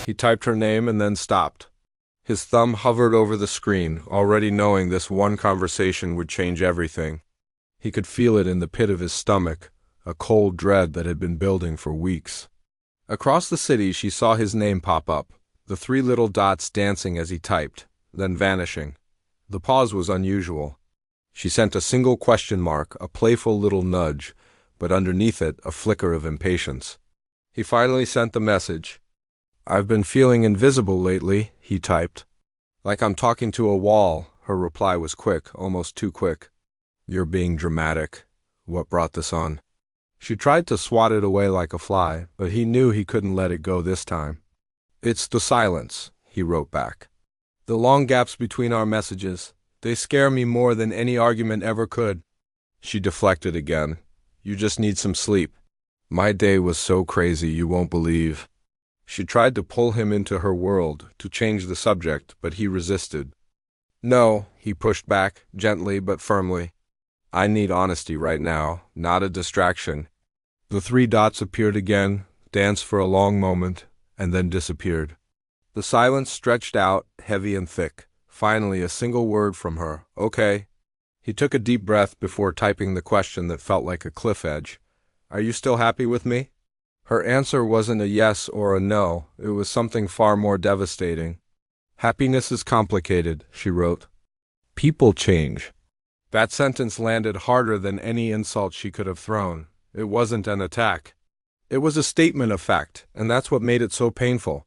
He typed her name and then stopped. His thumb hovered over the screen, already knowing this one conversation would change everything. He could feel it in the pit of his stomach, a cold dread that had been building for weeks. Across the city, she saw his name pop up, the three little dots dancing as he typed, then vanishing. The pause was unusual. She sent a single question mark, a playful little nudge, but underneath it, a flicker of impatience. He finally sent the message. "I've been feeling invisible lately," he typed. "Like I'm talking to a wall." Her reply was quick, almost too quick. "You're being dramatic. What brought this on?" She tried to swat it away like a fly, but he knew he couldn't let it go this time. "It's the silence," he wrote back. "The long gaps between our messages. They scare me more than any argument ever could." She deflected again. "You just need some sleep." "My day was so crazy you won't believe." She tried to pull him into her world, to change the subject, but he resisted. "No," he pushed back, gently but firmly. "I need honesty right now, not a distraction." The three dots appeared again, danced for a long moment, and then disappeared. The silence stretched out, heavy and thick. Finally, a single word from her, "Okay." He took a deep breath before typing the question that felt like a cliff edge. "Are you still happy with me?" Her answer wasn't a yes or a no, it was something far more devastating. "Happiness is complicated," she wrote. "People change." That sentence landed harder than any insult she could have thrown. It wasn't an attack. It was a statement of fact, and that's what made it so painful.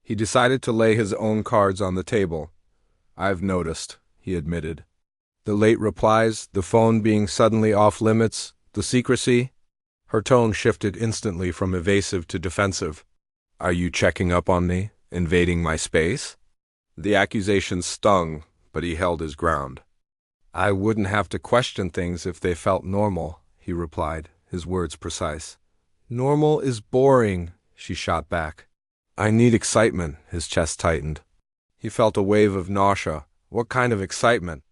He decided to lay his own cards on the table. "I've noticed," he admitted. "The late replies, the phone being suddenly off limits, the secrecy." Her tone shifted instantly from evasive to defensive. "Are you checking up on me, invading my space?" The accusation stung, but he held his ground. "I wouldn't have to question things if they felt normal," he replied, his words precise. "Normal is boring," she shot back. "I need excitement," his chest tightened. He felt a wave of nausea. What kind of excitement?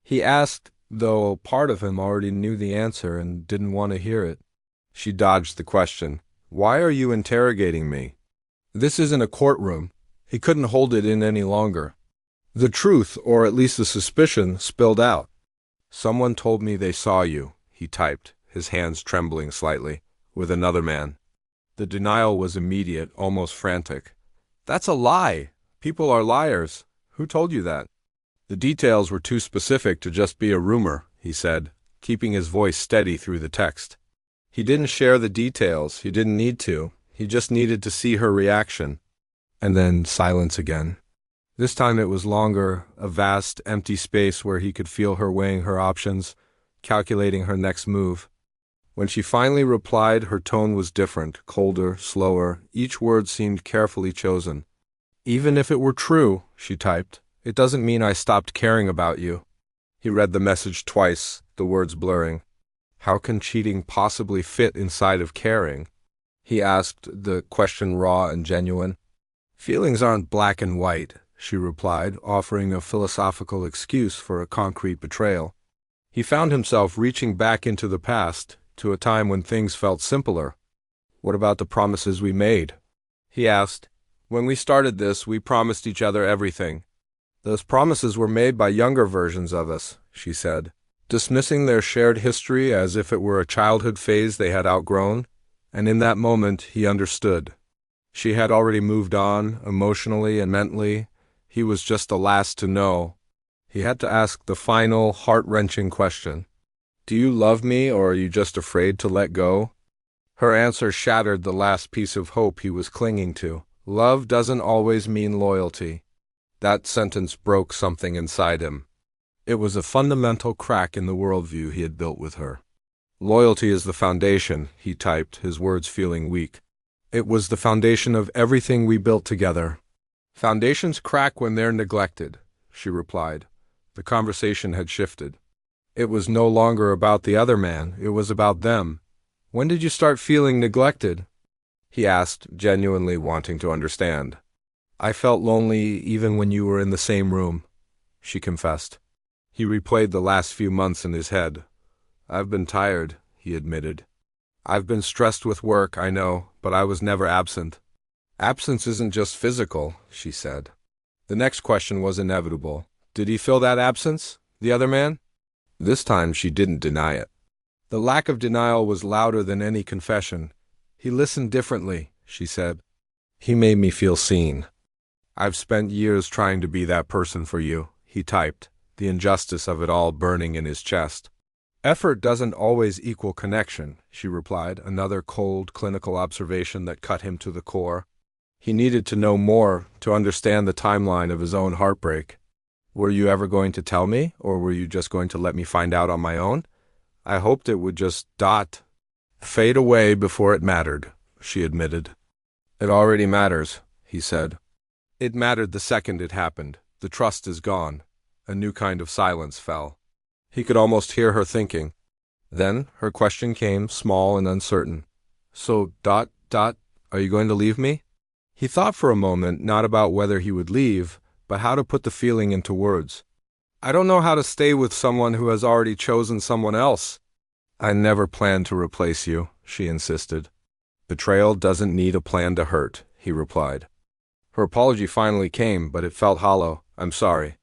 He asked, though part of him already knew the answer and didn't want to hear it. She dodged the question. "Why are you interrogating me?" This isn't a courtroom. He couldn't hold it in any longer. The truth, or at least the suspicion, spilled out. "Someone told me they saw you," he typed, his hands trembling slightly, "with another man." The denial was immediate, almost frantic. "That's a lie! People are liars. Who told you that?" "The details were too specific to just be a rumor," he said, keeping his voice steady through the text. He didn't share the details, he didn't need to. He just needed to see her reaction. And then silence again. This time it was longer, a vast, empty space where he could feel her weighing her options, calculating her next move. When she finally replied, her tone was different, colder, slower. Each word seemed carefully chosen. "Even if it were true," she typed, "it doesn't mean I stopped caring about you." He read the message twice, the words blurring. How can cheating possibly fit inside of caring? He asked, the question raw and genuine. "Feelings aren't black and white," she replied, offering a philosophical excuse for a concrete betrayal. He found himself reaching back into the past, to a time when things felt simpler. "What about the promises we made?" he asked. "When we started this, we promised each other everything." "Those promises were made by younger versions of us," she said, dismissing their shared history as if it were a childhood phase they had outgrown, and in that moment he understood. She had already moved on, emotionally and mentally. He was just the last to know. He had to ask the final, heart-wrenching question. "Do you love me, or are you just afraid to let go?" Her answer shattered the last piece of hope he was clinging to. Love doesn't always mean loyalty. That sentence broke something inside him. It was a fundamental crack in the worldview he had built with her. "Loyalty is the foundation," he typed, his words feeling weak. "It was the foundation of everything we built together." "Foundations crack when they're neglected," she replied. The conversation had shifted. It was no longer about the other man, it was about them. "When did you start feeling neglected?" he asked, genuinely wanting to understand. "I felt lonely even when you were in the same room," she confessed. He replayed the last few months in his head. "I've been tired," he admitted. "I've been stressed with work, I know, but I was never absent." Absence isn't just physical, she said. The next question was inevitable. Did he fill that absence, the other man? This time she didn't deny it. The lack of denial was louder than any confession. He listened differently, she said. He made me feel seen. I've spent years trying to be that person for you, he typed, the injustice of it all burning in his chest. Effort doesn't always equal connection, she replied, another cold, clinical observation that cut him to the core. He needed to know more to understand the timeline of his own heartbreak. Were you ever going to tell me, or were you just going to let me find out on my own? I hoped it would just fade away before it mattered, she admitted. It already matters, he said. It mattered the second it happened. The trust is gone. A new kind of silence fell. He could almost hear her thinking. Then her question came, small and uncertain. So, are you going to leave me? He thought for a moment, not about whether he would leave, but how to put the feeling into words. I don't know how to stay with someone who has already chosen someone else. I never planned to replace you, she insisted. Betrayal doesn't need a plan to hurt, he replied. Her apology finally came, but it felt hollow. I'm sorry.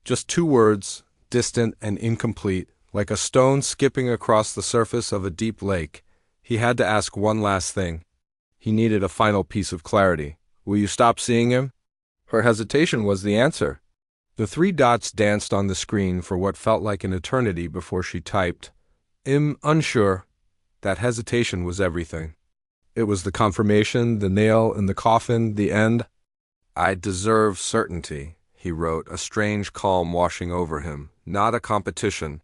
Just 2 words, distant and incomplete, like a stone skipping across the surface of a deep lake. He had to ask one last thing. He needed a final piece of clarity. Will you stop seeing him? Her hesitation was the answer. The 3 dots danced on the screen for what felt like an eternity before she typed. Unsure. That hesitation was everything. It was the confirmation, the nail in the coffin, the end. I deserve certainty, he wrote, a strange calm washing over him. Not a competition,